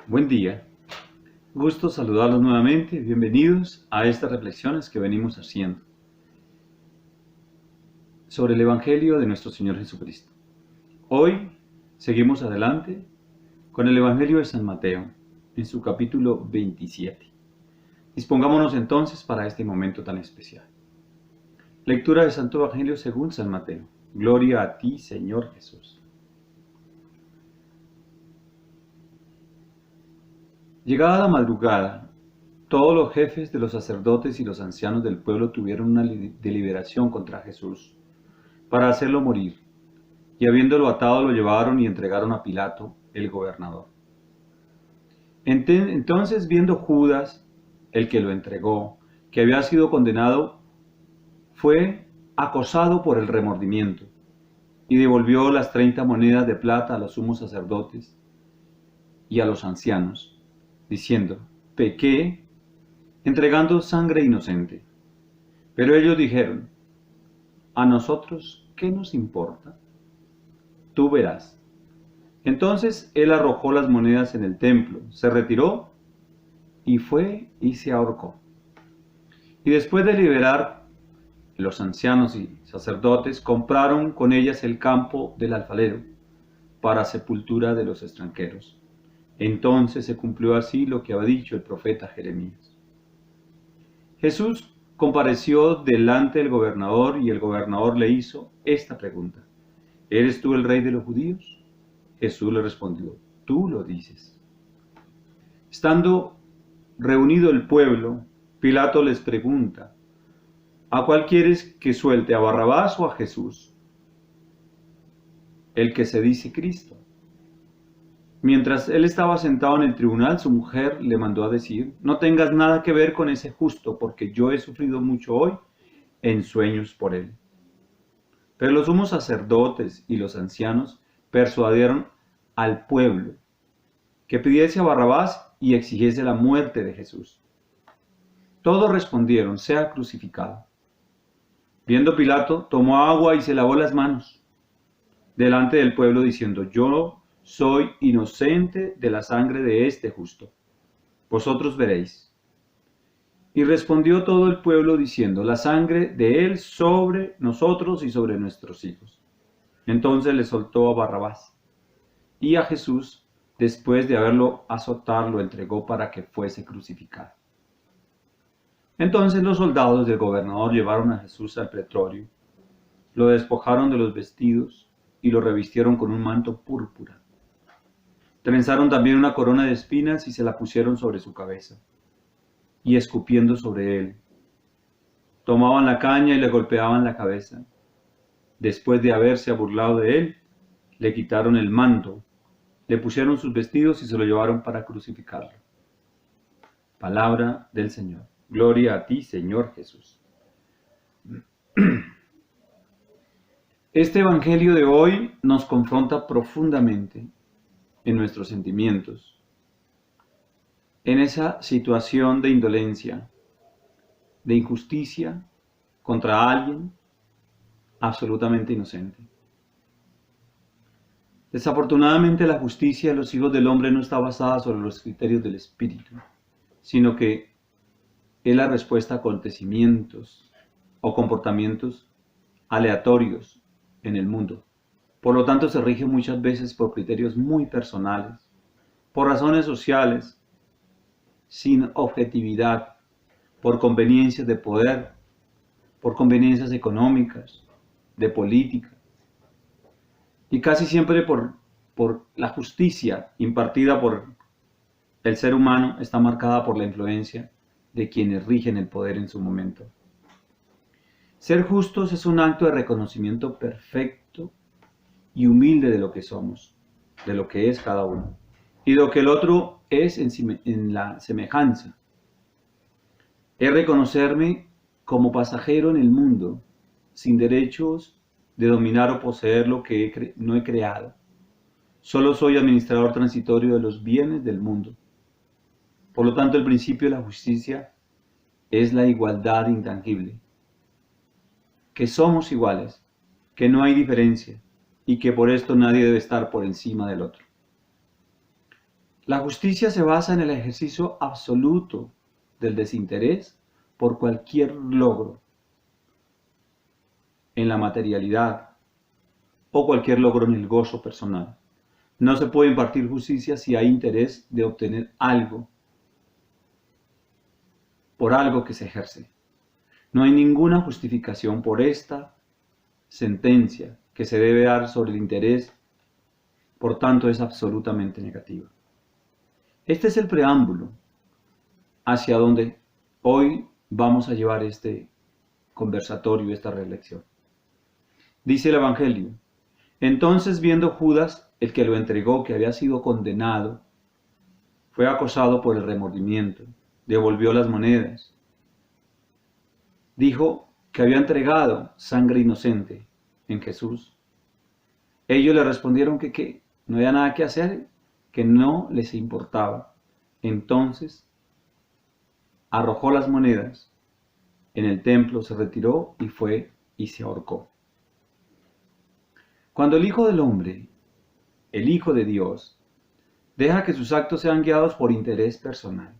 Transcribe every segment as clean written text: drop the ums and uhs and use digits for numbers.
Buen día, gusto saludarlos nuevamente, bienvenidos a estas reflexiones que venimos haciendo sobre el Evangelio de nuestro Señor Jesucristo. Hoy seguimos adelante con el Evangelio de San Mateo, en su capítulo 27. Dispongámonos entonces para este momento tan especial. Lectura del Santo Evangelio según San Mateo. Gloria a ti, Señor Jesús. Llegada la madrugada, todos los jefes de los sacerdotes y los ancianos del pueblo tuvieron una deliberación contra Jesús para hacerlo morir, y habiéndolo atado lo llevaron y entregaron a Pilato, el gobernador. Entonces, viendo Judas, el que lo entregó, que había sido condenado, fue acosado por el remordimiento, y devolvió las 30 monedas de plata a los sumos sacerdotes y a los ancianos, diciendo: pequé entregando sangre inocente. Pero ellos dijeron: a nosotros, ¿qué nos importa? Tú verás. Entonces él arrojó las monedas en el templo, se retiró y fue y se ahorcó. Y después de liberar, los ancianos y sacerdotes compraron con ellas el campo del alfarero para sepultura de los extranjeros. Entonces se cumplió así lo que había dicho el profeta Jeremías. Jesús compareció delante del gobernador y el gobernador le hizo esta pregunta: ¿eres tú el rey de los judíos? Jesús le respondió: tú lo dices. Estando reunido el pueblo, Pilato les pregunta: ¿a cuál quieres que suelte, a Barrabás o a Jesús, el que se dice Cristo? Mientras él estaba sentado en el tribunal, su mujer le mandó a decir: no tengas nada que ver con ese justo, porque yo he sufrido mucho hoy en sueños por él. Pero los sumos sacerdotes y los ancianos persuadieron al pueblo que pidiese a Barrabás y exigiese la muerte de Jesús. Todos respondieron: sea crucificado. Viendo Pilato, tomó agua y se lavó las manos delante del pueblo, diciendo: yo soy inocente de la sangre de este justo. Vosotros veréis. Y respondió todo el pueblo diciendo: la sangre de él sobre nosotros y sobre nuestros hijos. Entonces le soltó a Barrabás. Y a Jesús, después de haberlo azotado, lo entregó para que fuese crucificado. Entonces los soldados del gobernador llevaron a Jesús al pretorio, lo despojaron de los vestidos y lo revistieron con un manto púrpura. Trenzaron también una corona de espinas y se la pusieron sobre su cabeza, y escupiendo sobre él, tomaban la caña y le golpeaban la cabeza. Después de haberse burlado de él, le quitaron el manto, le pusieron sus vestidos y se lo llevaron para crucificarlo. Palabra del Señor. Gloria a ti, Señor Jesús. Este Evangelio de hoy nos confronta profundamente en nuestros sentimientos, en esa situación de indolencia, de injusticia contra alguien absolutamente inocente. Desafortunadamente, la justicia de los hijos del hombre no está basada sobre los criterios del espíritu, sino que es la respuesta a acontecimientos o comportamientos aleatorios en el mundo. Por lo tanto, se rige muchas veces por criterios muy personales, por razones sociales, sin objetividad, por conveniencias de poder, por conveniencias económicas, de política, y casi siempre por la justicia impartida por el ser humano está marcada por la influencia de quienes rigen el poder en su momento. Ser justos es un acto de reconocimiento perfecto y humilde de lo que somos, de lo que es cada uno, y de lo que el otro es en la semejanza. Es reconocerme como pasajero en el mundo, sin derechos de dominar o poseer lo que no he creado. Solo soy administrador transitorio de los bienes del mundo. Por lo tanto, el principio de la justicia es la igualdad intangible, que somos iguales, que no hay diferencia y que por esto nadie debe estar por encima del otro. La justicia se basa en el ejercicio absoluto del desinterés por cualquier logro, en la materialidad o cualquier logro en el gozo personal. No se puede impartir justicia si hay interés de obtener algo por algo que se ejerce. No hay ninguna justificación por esta sentencia que se debe dar sobre el interés, por tanto es absolutamente negativa. Este es el preámbulo hacia donde hoy vamos a llevar este conversatorio, esta reflexión. Dice el Evangelio: entonces, viendo Judas, el que lo entregó, que había sido condenado, fue acosado por el remordimiento, devolvió las monedas. Dijo que había entregado sangre inocente en Jesús. Ellos le respondieron que no había nada que hacer, que no les importaba. Entonces arrojó las monedas en el templo, se retiró y fue y se ahorcó. Cuando el Hijo del Hombre, el Hijo de Dios, deja que sus actos sean guiados por interés personal,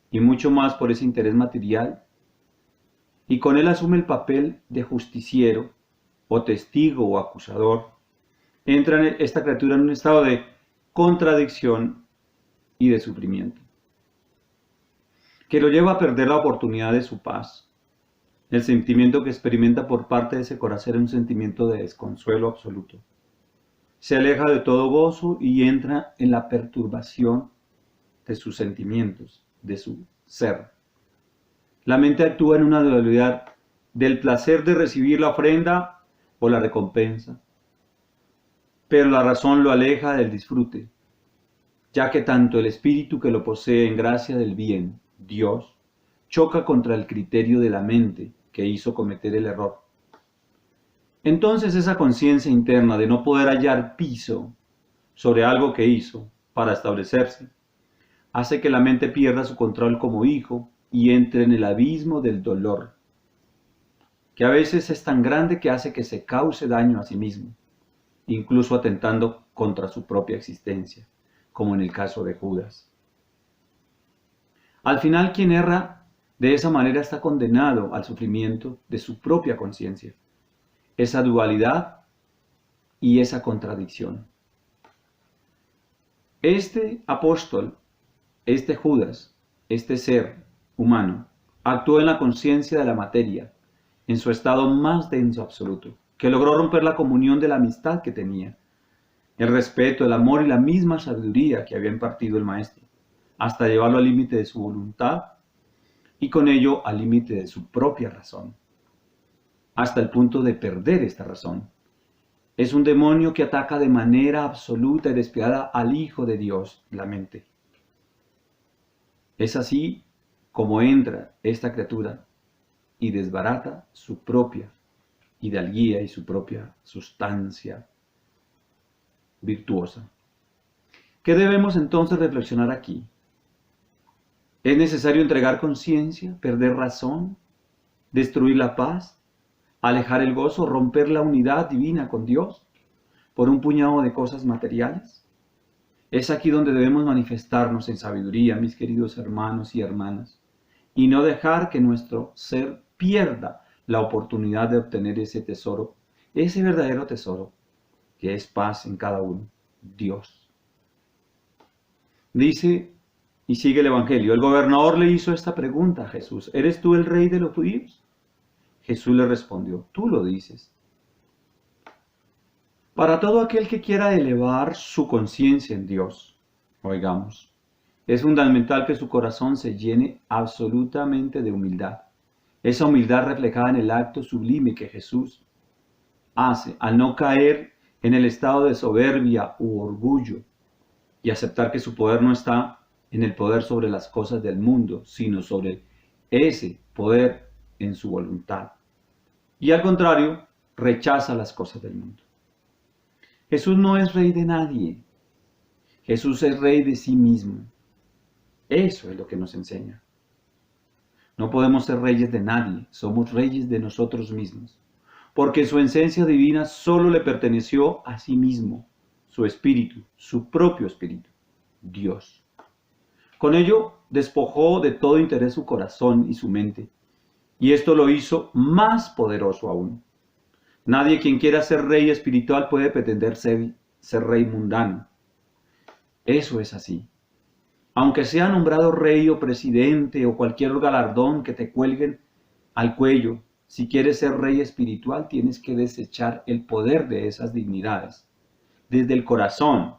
y mucho más por ese interés material, y con él asume el papel de justiciero, o testigo o acusador, entra esta criatura en un estado de contradicción y de sufrimiento, que lo lleva a perder la oportunidad de su paz. El sentimiento que experimenta por parte de ese corazón es un sentimiento de desconsuelo absoluto. Se aleja de todo gozo y entra en la perturbación de sus sentimientos, de su ser. La mente actúa en una dualidad del placer de recibir la ofrenda o la recompensa, pero la razón lo aleja del disfrute, ya que tanto el espíritu que lo posee en gracia del bien, Dios, choca contra el criterio de la mente que hizo cometer el error. Entonces esa conciencia interna de no poder hallar piso sobre algo que hizo para establecerse, hace que la mente pierda su control como hijo y entre en el abismo del dolor, que a veces es tan grande que hace que se cause daño a sí mismo, incluso atentando contra su propia existencia, como en el caso de Judas. Al final, quien erra de esa manera está condenado al sufrimiento de su propia conciencia, esa dualidad y esa contradicción. Este apóstol, este Judas, este ser humano, actuó en la conciencia de la materia, en su estado más denso absoluto, que logró romper la comunión de la amistad que tenía, el respeto, el amor y la misma sabiduría que había impartido el Maestro, hasta llevarlo al límite de su voluntad y con ello al límite de su propia razón, hasta el punto de perder esta razón. Es un demonio que ataca de manera absoluta y despiadada al Hijo de Dios, la mente. Es así como entra esta criatura y desbarata su propia hidalguía y su propia sustancia virtuosa. ¿Qué debemos entonces reflexionar aquí? ¿Es necesario entregar conciencia, perder razón, destruir la paz, alejar el gozo, romper la unidad divina con Dios por un puñado de cosas materiales? Es aquí donde debemos manifestarnos en sabiduría, mis queridos hermanos y hermanas, y no dejar que nuestro ser pierda la oportunidad de obtener ese tesoro, ese verdadero tesoro, que es paz en cada uno, Dios. Dice, y sigue el Evangelio, el gobernador le hizo esta pregunta a Jesús: ¿eres tú el rey de los judíos? Jesús le respondió: tú lo dices. Para todo aquel que quiera elevar su conciencia en Dios, oigamos, es fundamental que su corazón se llene absolutamente de humildad. Esa humildad reflejada en el acto sublime que Jesús hace al no caer en el estado de soberbia u orgullo y aceptar que su poder no está en el poder sobre las cosas del mundo, sino sobre ese poder en su voluntad. Y al contrario, rechaza las cosas del mundo. Jesús no es rey de nadie. Jesús es rey de sí mismo. Eso es lo que nos enseña. No podemos ser reyes de nadie, somos reyes de nosotros mismos, porque su esencia divina solo le perteneció a sí mismo, su espíritu, su propio espíritu. Dios. Con ello despojó de todo interés su corazón y su mente, y esto lo hizo más poderoso aún. Nadie quien quiera ser rey espiritual puede pretender ser rey mundano. Eso es así. Aunque sea nombrado rey o presidente o cualquier galardón que te cuelguen al cuello, si quieres ser rey espiritual tienes que desechar el poder de esas dignidades desde el corazón,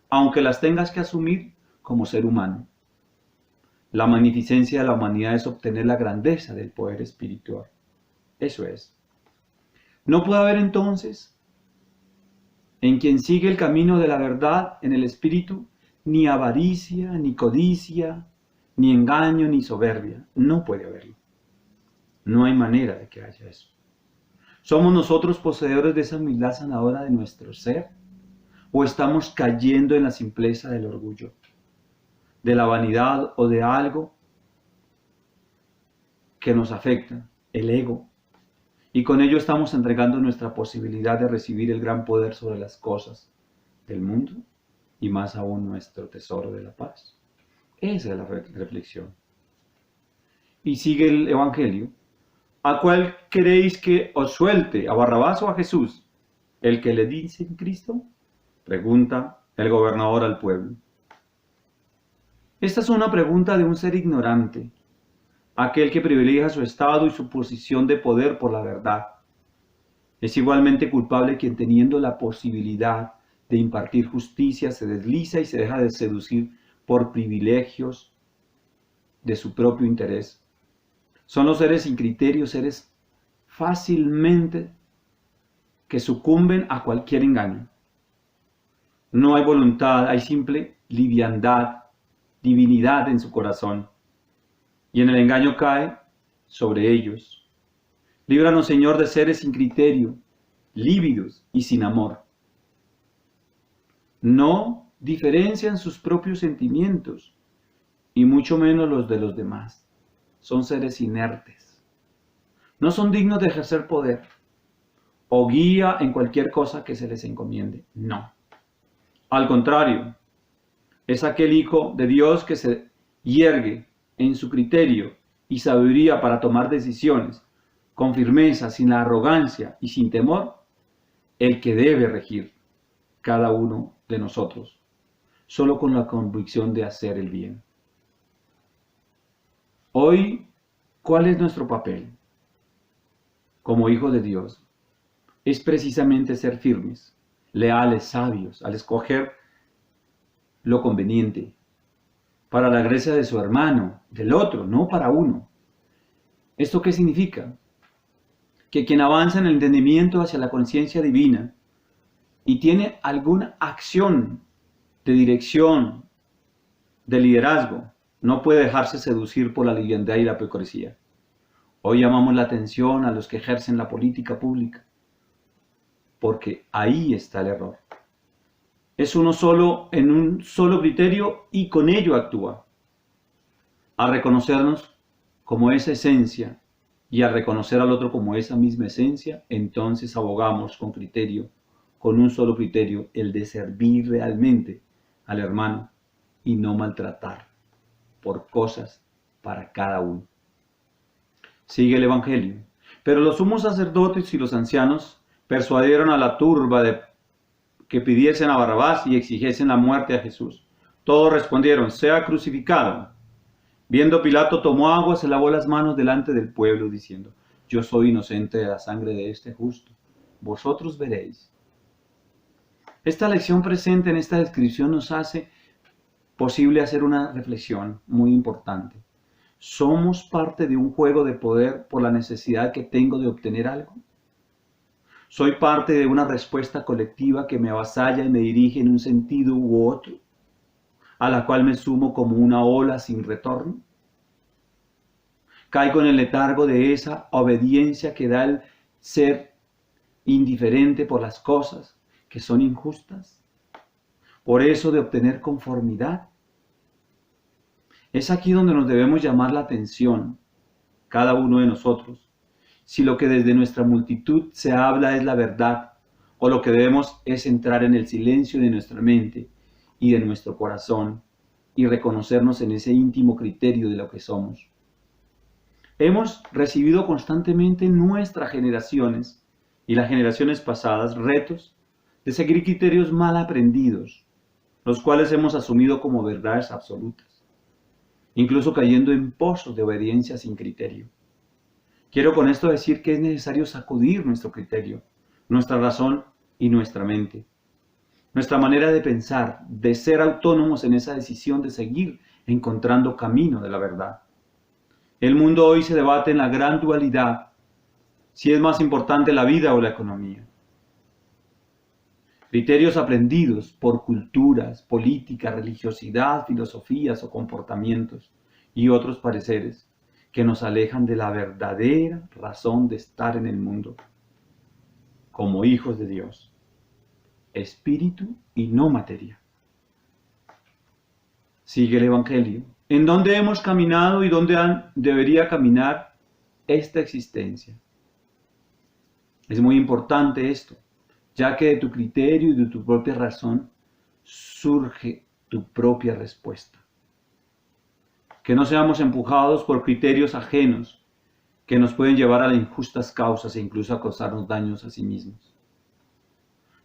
aunque las tengas que asumir como ser humano. La magnificencia de la humanidad es obtener la grandeza del poder espiritual. Eso es. No puede haber entonces en quien sigue el camino de la verdad en el espíritu ni avaricia, ni codicia, ni engaño, ni soberbia. No puede haberlo. No hay manera de que haya eso. ¿Somos nosotros poseedores de esa humildad sanadora de nuestro ser? ¿O estamos cayendo en la simpleza del orgullo, de la vanidad o de algo que nos afecta, el ego? Y con ello estamos entregando nuestra posibilidad de recibir el gran poder sobre las cosas del mundo y más aún nuestro tesoro de la paz. Esa es la reflexión. Y sigue el Evangelio. ¿A cuál queréis que os suelte? ¿A Barrabás o a Jesús? ¿El que le dicen Cristo? Pregunta el gobernador al pueblo. Esta es una pregunta de un ser ignorante, aquel que privilegia su estado y su posición de poder por la verdad. Es igualmente culpable quien teniendo la posibilidad de impartir justicia se desliza y se deja de seducir por privilegios de su propio interés. Son los seres sin criterio, seres fácilmente que sucumben a cualquier engaño. No hay voluntad, hay simple liviandad, divinidad en su corazón. Y en el engaño cae sobre ellos. Líbranos, Señor, de seres sin criterio, lívidos y sin amor. No diferencian sus propios sentimientos, y mucho menos los de los demás. Son seres inertes. No son dignos de ejercer poder o guía en cualquier cosa que se les encomiende. No. Al contrario, es aquel Hijo de Dios que se yergue en su criterio y sabiduría para tomar decisiones con firmeza, sin la arrogancia y sin temor, el que debe regir cada uno de nosotros, solo con la convicción de hacer el bien. Hoy, ¿cuál es nuestro papel? Como hijos de Dios, es precisamente ser firmes, leales, sabios, al escoger lo conveniente, para la gracia de su hermano, del otro, no para uno. ¿Esto qué significa? Que quien avanza en el entendimiento hacia la conciencia divina y tiene alguna acción de dirección, de liderazgo, no puede dejarse seducir por la liviandad y la hipocresía. Hoy llamamos la atención a los que ejercen la política pública, porque ahí está el error. Es uno solo en un solo criterio y con ello actúa. A reconocernos como esa esencia y a reconocer al otro como esa misma esencia, entonces abogamos con criterio, con un solo criterio, el de servir realmente al hermano y no maltratar por cosas para cada uno. Sigue el Evangelio. Pero los sumos sacerdotes y los ancianos persuadieron a la turba de que pidiesen a Barrabás y exigiesen la muerte a Jesús. Todos respondieron, sea crucificado. Viendo Pilato, tomó agua, se lavó las manos delante del pueblo, diciendo, yo soy inocente de la sangre de este justo. Vosotros veréis. Esta lección presente en esta descripción nos hace posible hacer una reflexión muy importante. ¿Somos parte de un juego de poder por la necesidad que tengo de obtener algo? ¿Soy parte de una respuesta colectiva que me avasalla y me dirige en un sentido u otro, a la cual me sumo como una ola sin retorno? ¿Caigo en el letargo de esa obediencia que da el ser indiferente por las cosas que son injustas? ¿Por eso de obtener conformidad? Es aquí donde nos debemos llamar la atención, cada uno de nosotros, si lo que desde nuestra multitud se habla es la verdad, o lo que debemos es entrar en el silencio de nuestra mente y de nuestro corazón y reconocernos en ese íntimo criterio de lo que somos. Hemos recibido constantemente en nuestras generaciones y las generaciones pasadas retos de seguir criterios mal aprendidos, los cuales hemos asumido como verdades absolutas, incluso cayendo en pozos de obediencia sin criterio. Quiero con esto decir que es necesario sacudir nuestro criterio, nuestra razón y nuestra mente, nuestra manera de pensar, de ser autónomos en esa decisión de seguir encontrando camino de la verdad. El mundo hoy se debate en la gran dualidad, si es más importante la vida o la economía. Criterios aprendidos por culturas, política, religiosidad, filosofías o comportamientos y otros pareceres que nos alejan de la verdadera razón de estar en el mundo, como hijos de Dios, espíritu y no materia. Sigue el Evangelio. ¿En dónde hemos caminado y dónde debería caminar esta existencia? Es muy importante esto, ya que de tu criterio y de tu propia razón surge tu propia respuesta. Que no seamos empujados por criterios ajenos que nos pueden llevar a las injustas causas e incluso a causarnos daños a sí mismos.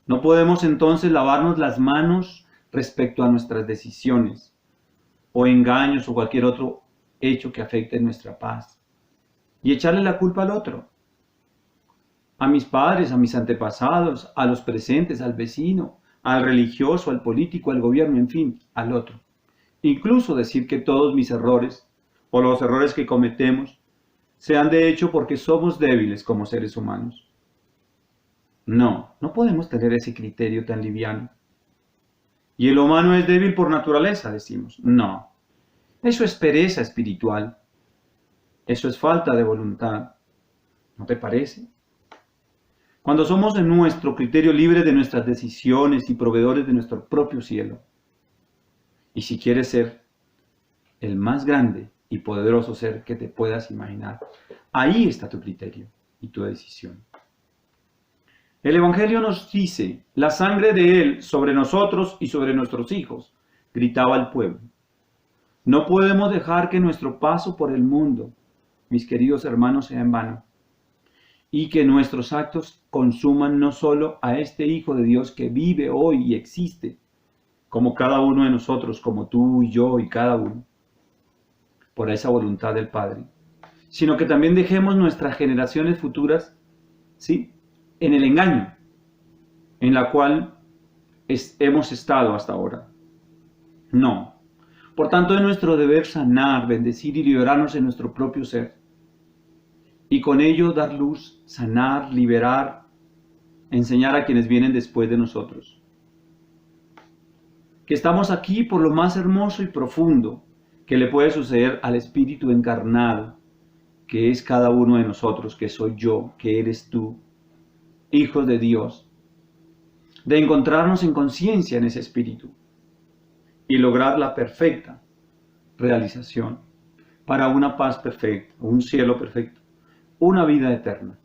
No podemos entonces lavarnos las manos respecto a nuestras decisiones, o engaños o cualquier otro hecho que afecte nuestra paz, y echarle la culpa al otro, a mis padres, a mis antepasados, a los presentes, al vecino, al religioso, al político, al gobierno, en fin, al otro. Incluso decir que todos mis errores, o los errores que cometemos, sean de hecho porque somos débiles como seres humanos. No podemos tener ese criterio tan liviano. Y el humano es débil por naturaleza, decimos. No, eso es pereza espiritual. Eso es falta de voluntad. ¿No te parece? Cuando somos en nuestro criterio libres de nuestras decisiones y proveedores de nuestro propio cielo. Y si quieres ser el más grande y poderoso ser que te puedas imaginar, ahí está tu criterio y tu decisión. El Evangelio nos dice, la sangre de Él sobre nosotros y sobre nuestros hijos, gritaba el pueblo. No podemos dejar que nuestro paso por el mundo, mis queridos hermanos, sea en vano, y que nuestros actos consuman no solo a este Hijo de Dios que vive hoy y existe, como cada uno de nosotros, como tú y yo y cada uno, por esa voluntad del Padre, sino que también dejemos nuestras generaciones futuras, ¿sí?, en el engaño en la cual hemos estado hasta ahora. No. Por tanto, es nuestro deber sanar, bendecir y liberarnos en nuestro propio ser. Y con ello dar luz, sanar, liberar, enseñar a quienes vienen después de nosotros. Que estamos aquí por lo más hermoso y profundo que le puede suceder al Espíritu encarnado, que es cada uno de nosotros, que soy yo, que eres tú, hijos de Dios, de encontrarnos en conciencia en ese espíritu y lograr la perfecta realización para una paz perfecta, un cielo perfecto, una vida eterna.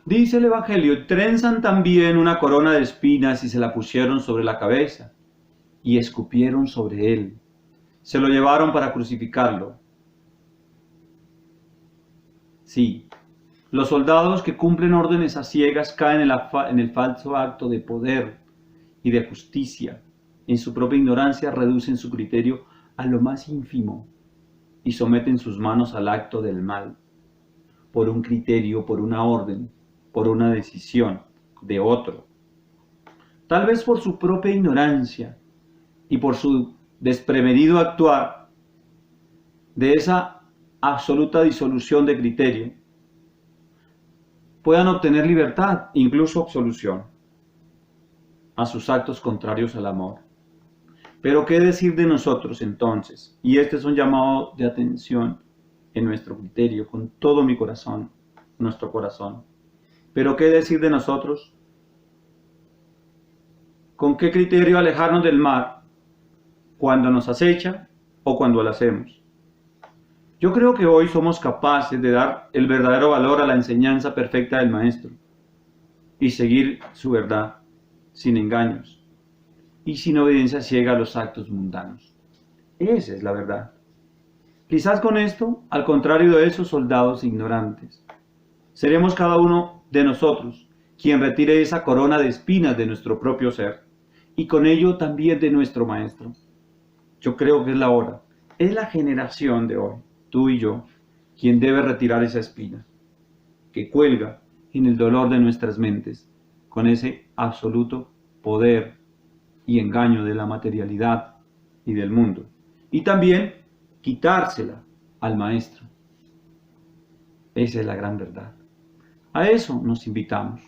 Dice el Evangelio, trenzan también una corona de espinas y se la pusieron sobre la cabeza y escupieron sobre él. Se lo llevaron para crucificarlo. Sí, los soldados que cumplen órdenes a ciegas caen en el falso acto de poder y de justicia. En su propia ignorancia reducen su criterio a lo más ínfimo y someten sus manos al acto del mal, por un criterio, por una orden, por una decisión de otro. Tal vez por su propia ignorancia y por su desprevenido actuar de esa absoluta disolución de criterio, puedan obtener libertad, incluso absolución, a sus actos contrarios al amor. Pero ¿qué decir de nosotros entonces? Y este es un llamado de atención en nuestro criterio, con todo mi corazón, nuestro corazón. Pero ¿qué decir de nosotros? ¿Con qué criterio alejarnos del mal? ¿Cuando nos acecha o cuando lo hacemos? Yo creo que hoy somos capaces de dar el verdadero valor a la enseñanza perfecta del Maestro y seguir su verdad sin engaños. y sin obediencia ciega a los actos mundanos. Esa es la verdad. Quizás con esto, al contrario de esos soldados ignorantes, seremos cada uno de nosotros quien retire esa corona de espinas de nuestro propio ser y con ello también de nuestro Maestro. Yo creo que es la hora, es la generación de hoy, tú y yo, quien debe retirar esa espina que cuelga en el dolor de nuestras mentes con ese absoluto poder y engaño de la materialidad y del mundo. Y también quitársela al Maestro. Esa es la gran verdad. A eso nos invitamos.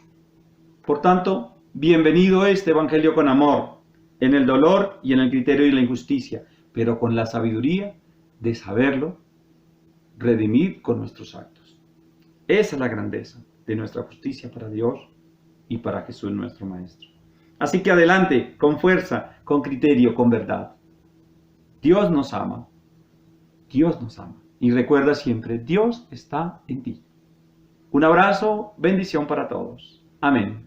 Por tanto, bienvenido este Evangelio con amor, en el dolor y en el criterio y la injusticia, pero con la sabiduría de saberlo redimir con nuestros actos. Esa es la grandeza de nuestra justicia para Dios y para Jesús nuestro Maestro. Así que adelante, con fuerza, con criterio, con verdad. Dios nos ama. Dios nos ama. Y recuerda siempre, Dios está en ti. Un abrazo, bendición para todos. Amén.